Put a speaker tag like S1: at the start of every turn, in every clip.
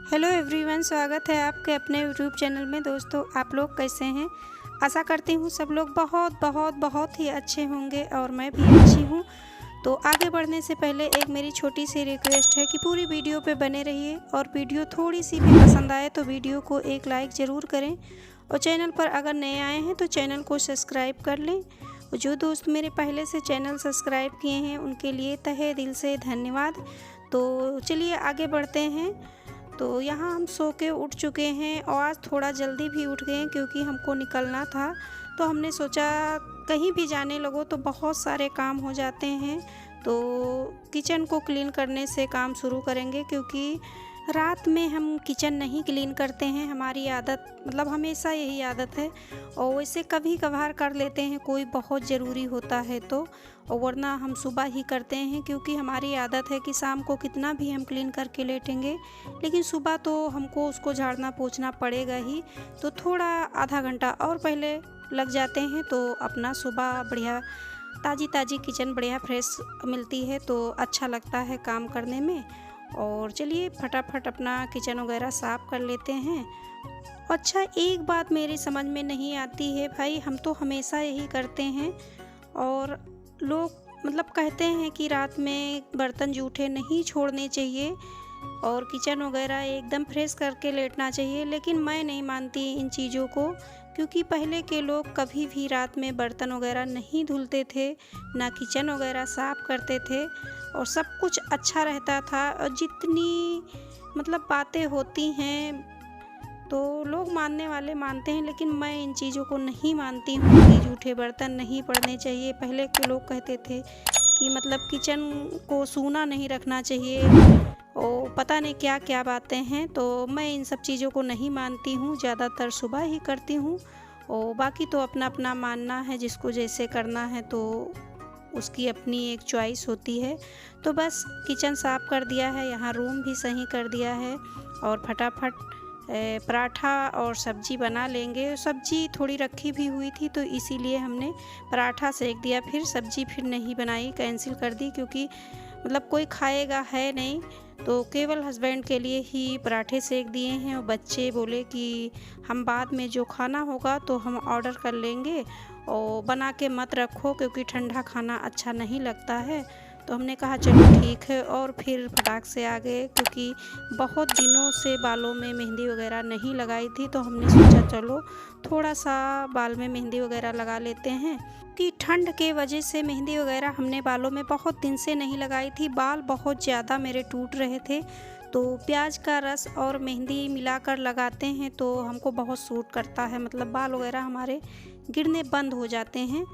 S1: Hello everyone, स्वागत है आपके अपने यूट्यूब चैनल में। दोस्तों, आप लोग कैसे हैं? आशा करती हूँ सब लोग बहुत ही अच्छे होंगे और मैं भी अच्छी हूँ। तो आगे बढ़ने से पहले एक मेरी छोटी सी रिक्वेस्ट है कि पूरी वीडियो पे बने रहिए और वीडियो थोड़ी सी भी पसंद आए तो वीडियो को एक लाइक ज़रूर करें और चैनल पर अगर नए आए हैं तो चैनल को सब्सक्राइब कर लें। और जो दोस्त मेरे पहले से चैनल सब्सक्राइब किए हैं उनके लिए तहे दिल से धन्यवाद। तो चलिए आगे बढ़ते हैं। तो यहाँ हम सो के उठ चुके हैं और आज थोड़ा जल्दी भी उठ गए क्योंकि हमको निकलना था। तो हमने सोचा कहीं भी जाने लगो तो बहुत सारे काम हो जाते हैं, तो किचन को क्लीन करने से काम शुरू करेंगे क्योंकि रात में हम किचन नहीं क्लीन करते हैं। हमारी आदत मतलब हमेशा यही आदत है और वैसे कभी कभार कर लेते हैं, कोई बहुत ज़रूरी होता है तो, और वरना हम सुबह ही करते हैं क्योंकि हमारी आदत है कि शाम को कितना भी हम क्लीन करके लेटेंगे लेकिन सुबह तो हमको उसको झाड़ना पोंछना पड़ेगा ही। तो थोड़ा आधा घंटा और पहले लग जाते हैं तो अपना सुबह बढ़िया ताज़ी ताज़ी किचन बढ़िया फ्रेश मिलती है तो अच्छा लगता है काम करने में। और चलिए फटाफट अपना किचन वगैरह साफ़ कर लेते हैं। अच्छा, एक बात मेरी समझ में नहीं आती है भाई, हम तो हमेशा यही करते हैं और लोग मतलब कहते हैं कि रात में बर्तन जूठे नहीं छोड़ने चाहिए और किचन वगैरह एकदम फ्रेश करके लेटना चाहिए, लेकिन मैं नहीं मानती इन चीज़ों को क्योंकि पहले के लोग कभी भी रात में बर्तन वगैरह नहीं धुलते थे, ना किचन वगैरह साफ़ करते थे और सब कुछ अच्छा रहता था। और जितनी मतलब बातें होती हैं तो लोग मानने वाले मानते हैं, लेकिन मैं इन चीज़ों को नहीं मानती हूँ कि जूठे बर्तन नहीं पड़ने चाहिए। पहले के लोग कहते थे कि मतलब किचन को सूना नहीं रखना चाहिए और पता नहीं क्या क्या बातें हैं। तो मैं इन सब चीज़ों को नहीं मानती हूँ, ज़्यादातर सुबह ही करती हूँ और बाकी तो अपना अपना मानना है, जिसको जैसे करना है तो उसकी अपनी एक चॉइस होती है। तो बस किचन साफ़ कर दिया है, यहाँ रूम भी सही कर दिया है और फटाफट पराठा और सब्जी बना लेंगे। सब्जी थोड़ी रखी भी हुई थी तो इसीलिए हमने पराठा सेक दिया, फिर सब्जी फिर नहीं बनाई, कैंसिल कर दी क्योंकि मतलब कोई खाएगा है नहीं, तो केवल हस्बैंड के लिए ही पराठे सेक दिए हैं। और बच्चे बोले कि हम बाद में जो खाना होगा तो हम ऑर्डर कर लेंगे और बना के मत रखो क्योंकि ठंडा खाना अच्छा नहीं लगता है। तो हमने कहा चलो ठीक है और फिर फटाक से आ गए क्योंकि बहुत दिनों से बालों में मेहंदी वगैरह नहीं लगाई थी, तो हमने सोचा चलो थोड़ा सा बाल में मेहंदी वगैरह लगा लेते हैं कि ठंड के वजह से मेहंदी वगैरह हमने बालों में बहुत दिन से नहीं लगाई थी। बाल बहुत ज़्यादा मेरे टूट रहे थे, तो प्याज का रस और मेहंदी मिलाकर लगाते हैं तो हमको बहुत सूट करता है, मतलब बाल वगैरह हमारे गिरने बंद हो जाते हैं।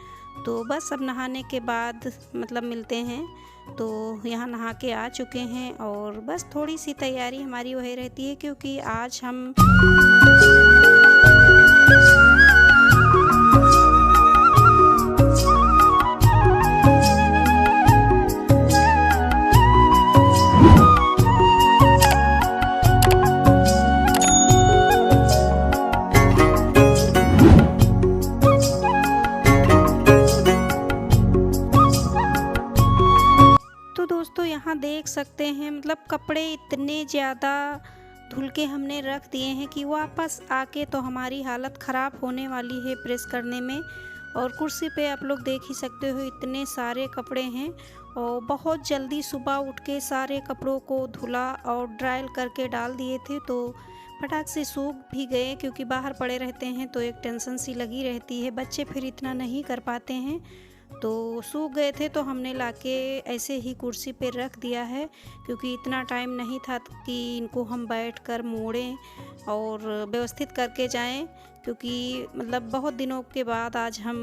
S1: तो बस अब नहाने के बाद मतलब मिलते हैं। तो यहाँ नहा के आ चुके हैं और बस थोड़ी सी तैयारी हमारी वही रहती है क्योंकि आज हम तो दोस्तों यहाँ देख सकते हैं मतलब कपड़े इतने ज़्यादा धुल के हमने रख दिए हैं कि वापस आके तो हमारी हालत ख़राब होने वाली है प्रेस करने में। और कुर्सी पे आप लोग देख ही सकते हो इतने सारे कपड़े हैं और बहुत जल्दी सुबह उठ के सारे कपड़ों को धुला और ड्राई करके डाल दिए थे तो फटाक से सूख भी गए क्योंकि बाहर पड़े रहते हैं तो एक टेंशन सी लगी रहती है, बच्चे फिर इतना नहीं कर पाते हैं। तो सूख गए थे तो हमने लाके ऐसे ही कुर्सी पे रख दिया है क्योंकि इतना टाइम नहीं था कि इनको हम बैठकर मोड़ें और व्यवस्थित करके जाएं, क्योंकि मतलब बहुत दिनों के बाद आज हम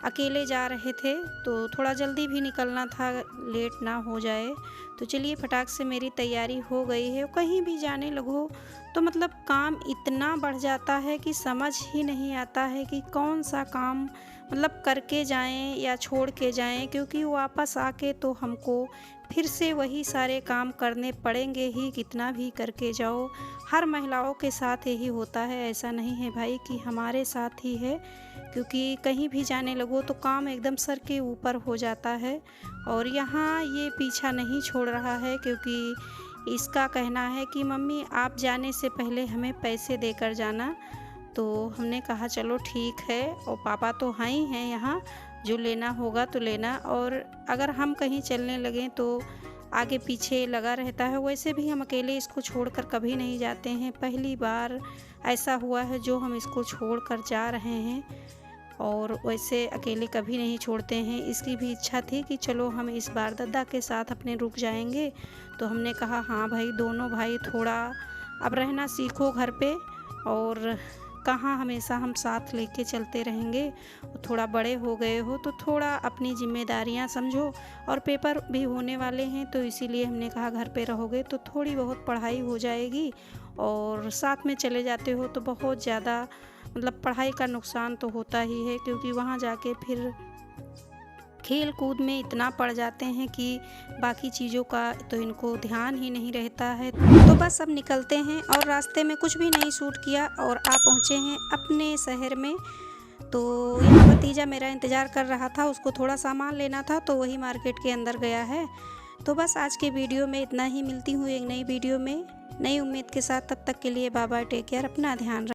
S1: अकेले जा रहे थे तो थोड़ा जल्दी भी निकलना था, लेट ना हो जाए। तो चलिए फटाक से मेरी तैयारी हो गई है। कहीं भी जाने लगो तो मतलब काम इतना बढ़ जाता है कि समझ ही नहीं आता है कि कौन सा काम मतलब करके जाएं या छोड़ के जाएं, क्योंकि वापस आके तो हमको फिर से वही सारे काम करने पड़ेंगे ही, कितना भी करके जाओ। हर महिलाओं के साथ यही होता है, ऐसा नहीं है भाई कि हमारे साथ ही है, क्योंकि कहीं भी जाने लगो तो काम एकदम सर के ऊपर हो जाता है। और यहाँ ये पीछा नहीं छोड़ रहा है क्योंकि इसका कहना है कि मम्मी आप जाने से पहले हमें पैसे देकर जाना। तो हमने कहा चलो ठीक है, और पापा तो हैं ही हैं यहाँ, जो लेना होगा तो लेना। और अगर हम कहीं चलने लगें तो आगे पीछे लगा रहता है। वैसे भी हम अकेले इसको छोड़कर कभी नहीं जाते हैं, पहली बार ऐसा हुआ है जो हम इसको छोड़कर जा रहे हैं, और वैसे अकेले कभी नहीं छोड़ते हैं। इसकी भी इच्छा थी कि चलो हम इस बार दादा के साथ अपने रुक जाएंगे। तो हमने कहा हाँ भाई, दोनों भाई थोड़ा अब रहना सीखो घर पे, और कहाँ हमेशा हम साथ लेके चलते रहेंगे। थोड़ा बड़े हो गए हो तो थोड़ा अपनी जिम्मेदारियां समझो, और पेपर भी होने वाले हैं, तो इसीलिए हमने कहा घर पे रहोगे तो थोड़ी बहुत पढ़ाई हो जाएगी, और साथ में चले जाते हो तो बहुत ज़्यादा मतलब पढ़ाई का नुकसान तो होता ही है, क्योंकि वहाँ जाके फिर खेल कूद में इतना पड़ जाते हैं कि बाकी चीज़ों का तो इनको ध्यान ही नहीं रहता है। तो बस अब निकलते हैं, और रास्ते में कुछ भी नहीं शूट किया और आ पहुँचे हैं अपने शहर में। तो यहाँ भतीजा मेरा इंतज़ार कर रहा था, उसको थोड़ा सामान लेना था, तो वही मार्केट के अंदर गया है। तो बस आज के वीडियो में इतना ही, मिलती हूँ एक नई वीडियो में नई उम्मीद के साथ। तब तक के लिए बाय बाय, टेक केयर, अपना ध्यान रखें।